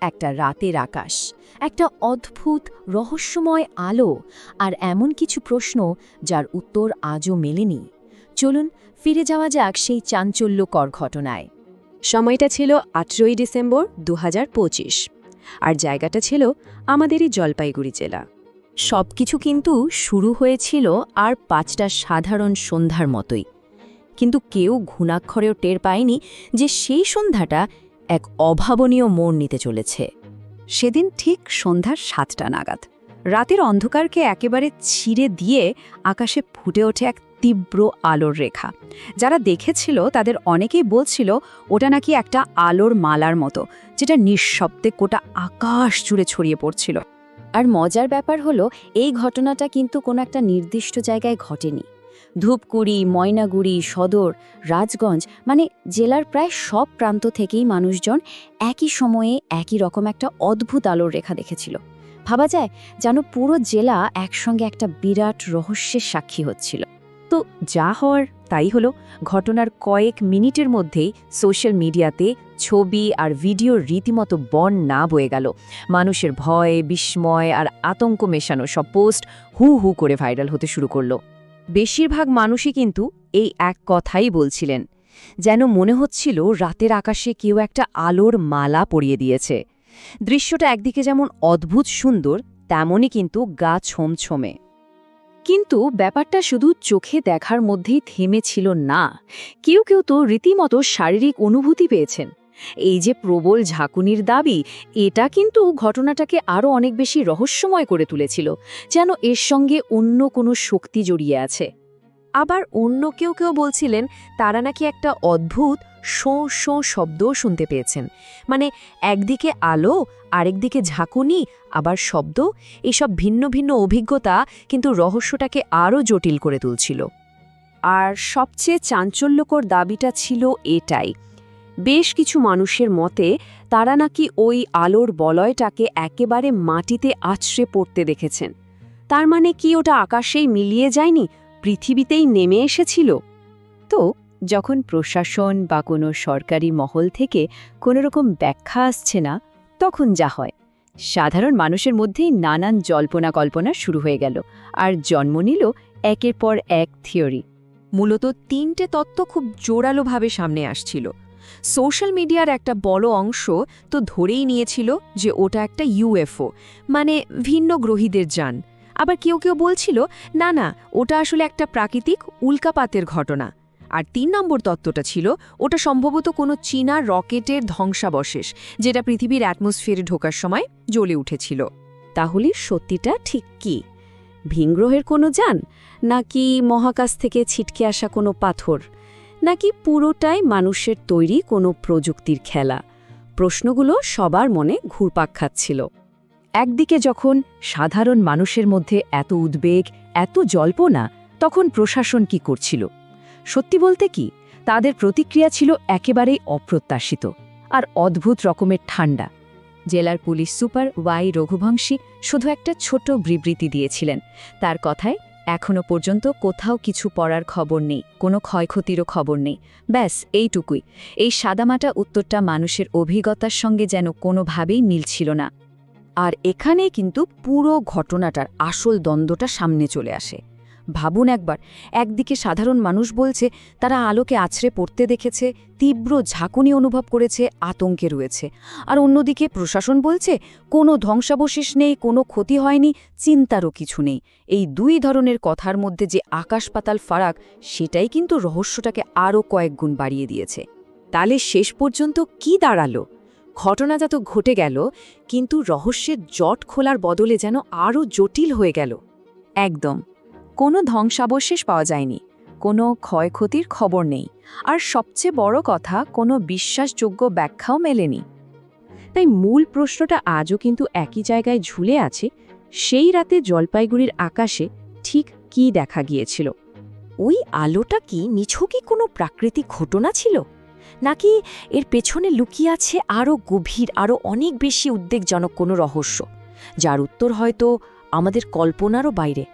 একটা রাতের আকাশ, একটা অদ্ভুত রহস্যময় আলো আর এমন কিছু প্রশ্ন যার উত্তর আজও মেলেনি। চলুন ফিরে যাওয়া যাক সেই চাঞ্চল্যকর ঘটনায়। সময়টা ছিল 18ই ডিসেম্বর 2025, আর জায়গাটা ছিল আমাদেরই জলপাইগুড়ি জেলা। সবকিছু কিন্তু শুরু হয়েছিল আর 5টা সাধারণ সন্ধ্যার মতোই, কিন্তু কেউ ঘুণাক্ষরেও টের পায়নি যে সেই সন্ধ্যাটা এক অভাবনীয় মোড় নিতে চলেছে। সেদিন ঠিক সন্ধ্যা 7টা নাগাদ রাতের অন্ধকারকে একেবারে ছিঁড়ে দিয়ে আকাশে ফুটে ওঠে এক তীব্র আলোর রেখা। যারা দেখেছিল তাদের অনেকেই বলছিল ওটা নাকি একটা আলোর মালার মতো, যেটা নিঃশব্দে গোটা আকাশ জুড়ে ছড়িয়ে পড়ছিল। আর মজার ব্যাপার হলো, এই ঘটনাটা কিন্তু কোনো একটা নির্দিষ্ট জায়গায় ঘটেনি। ধূপগুড়ি, ময়নাগুড়ি, সদর, রাজগঞ্জ, মানে জেলার প্রায় সব প্রান্ত থেকেই মানুষজন একই সময়ে একই রকম একটা অদ্ভুত আলোর রেখা দেখেছিল। ভাবা যায় যেন পুরো জেলা একসঙ্গে একটা বিরাট রহস্যের সাক্ষী হচ্ছিল। তো যা হওয়ার তাই হলো। ঘটনার কয়েক মিনিটের মধ্যেই সোশ্যাল মিডিয়াতে ছবি আর ভিডিওর রীতিমতো বন্যা বয়ে গেল। মানুষের ভয়, বিস্ময় আর আতঙ্ক মেশানো সব পোস্ট হু হু করে ভাইরাল হতে শুরু করলো। বেশিরভাগ মানুষই কিন্তু এই এক কথাই বলছিলেন, যেন মনে হচ্ছিল রাতের আকাশে কেউ একটা আলোর মালা পরিয়ে দিয়েছে। দৃশ্যটা একদিকে যেমন অদ্ভুত সুন্দর, তেমনই কিন্তু গা ছমছমে। কিন্তু ব্যাপারটা শুধু চোখে দেখার মধ্যেই থেমেছিল না। কেউ কেউ তো রীতিমতো শারীরিক অনুভূতি পেয়েছেন। এই যে প্রবল ঝাঁকুনির দাবি, এটা কিন্তু ঘটনাটাকে আরও অনেক বেশি রহস্যময় করে তুলেছিল, যেন এর সঙ্গে অন্য কোনো শক্তি জড়িয়ে আছে। আবার অন্য কেউ কেউ বলছিলেন তারা নাকি একটা অদ্ভুত শোঁ শোঁ শব্দও শুনতে পেয়েছেন। মানে একদিকে আলো, আরেকদিকে ঝাঁকুনি, আবার শব্দ। এসব ভিন্ন ভিন্ন অভিজ্ঞতা কিন্তু রহস্যটাকে আরও জটিল করে তুলছিল। আর সবচেয়ে চাঞ্চল্যকর দাবিটা ছিল এটাই, বেশ কিছু মানুষের মতে তারা নাকি ওই আলোর বলয়টাকে একেবারে মাটিতে আছড়ে পড়তে দেখেছেন। তার মানে কি ওটা আকাশেই মিলিয়ে যায়নি, পৃথিবীতেই নেমে এসেছিল? তো যখন প্রশাসন বা কোনো সরকারি মহল থেকে কোনো রকম ব্যাখ্যা আসছে না, তখন যা হয়, সাধারণ মানুষের মধ্যেই নানান জল্পনা কল্পনা শুরু হয়ে গেল, আর জন্ম নিল একের পর এক থিওরি। মূলত 3টে তত্ত্ব খুব জোরালোভাবে সামনে আসছিল। সোশ্যাল মিডিয়ার একটা বড় অংশ তো ধরেই নিয়েছিল যে ওটা একটা ইউএফও, মানে ভিন্ন গ্রহীদের যান। আবার কেউ কেউ বলছিল না না, ওটা আসলে একটা প্রাকৃতিক উল্কাপাতের ঘটনা। আর 3 নম্বর তত্ত্বটা ছিল ওটা সম্ভবত কোনো চীনা রকেটের ধ্বংসাবশেষ, যেটা পৃথিবীর অ্যাটমসফিয়ারে ঢোকার সময় জ্বলে উঠেছিল। তাহলে সত্যিটা ঠিক কি? ভিনগ্রহের কোনো যান, নাকি মহাকাশ থেকে ছিটকে আসা কোনো পাথর, নাকি পুরোটাই মানুষের তৈরি কোনো প্রযুক্তির খেলা? প্রশ্নগুলো সবার মনে ঘুরপাক খাচ্ছিল। একদিকে যখন সাধারণ মানুষের মধ্যে এত উদ্বেগ, এত জল্পনা, তখন প্রশাসন কি করছিল? সত্যি বলতে কি, তাদের প্রতিক্রিয়া ছিল একেবারেই অপ্রত্যাশিত আর অদ্ভুত রকমের ঠান্ডা। জেলার পুলিশ সুপার ওয়াই রঘুবংশী শুধু একটা ছোট বিবৃতি দিয়েছিলেন। তার কথায় এখনও পর্যন্ত কোথাও কিছু পড়ার খবর নেই, কোনো ক্ষয়ক্ষতিরও খবর নেই। ব্যাস এইটুকুই। এই সাদামাটা উত্তরটা মানুষের অভিজ্ঞতার সঙ্গে যেন কোনোভাবেই মিলছিল না। আর এখানেই কিন্তু পুরো ঘটনাটার আসল দ্বন্দ্বটা সামনে চলে আসে। ভাবুন একবার, একদিকে সাধারণ মানুষ বলছে তারা আলোকে আছড়ে পড়তে দেখেছে, তীব্র ঝাঁকুনি অনুভব করেছে, আতঙ্কে রয়েছে। আর অন্যদিকে প্রশাসন বলছে কোনো ধ্বংসাবশেষ নেই, কোনো ক্ষতি হয়নি, চিন্তারও কিছু নেই। এই 2 ধরনের কথার মধ্যে যে আকাশ পাতাল ফারাক, সেটাই কিন্তু রহস্যটাকে আরও কয়েক গুণ বাড়িয়ে দিয়েছে। তাহলে শেষ পর্যন্ত কি দাঁড়ালো? ঘটনাটা তো ঘটে গেল, কিন্তু রহস্যের জট খোলার বদলে যেন আরও জটিল হয়ে গেল। একদম, কোনো ধ্বংসাবশেষ পাওয়া যায়নি, কোনো ক্ষয়ক্ষতির খবর নেই, আর সবচেয়ে বড় কথা, কোনো বিশ্বাসযোগ্য ব্যাখ্যাও মেলেনি। তাই মূল প্রশ্নটা আজও কিন্তু একই জায়গায় ঝুলে আছে, সেই রাতে জলপাইগুড়ির আকাশে ঠিক কী দেখা গিয়েছিল? ওই আলোটা কি নিছকই কোনো প্রাকৃতিক ঘটনা ছিল, নাকি এর পেছনে লুকিয়ে আছে আরও গভীর, আরও অনেক বেশি উদ্বেগজনক কোনো রহস্য, যার উত্তর হয়তো আমাদের কল্পনারও বাইরে?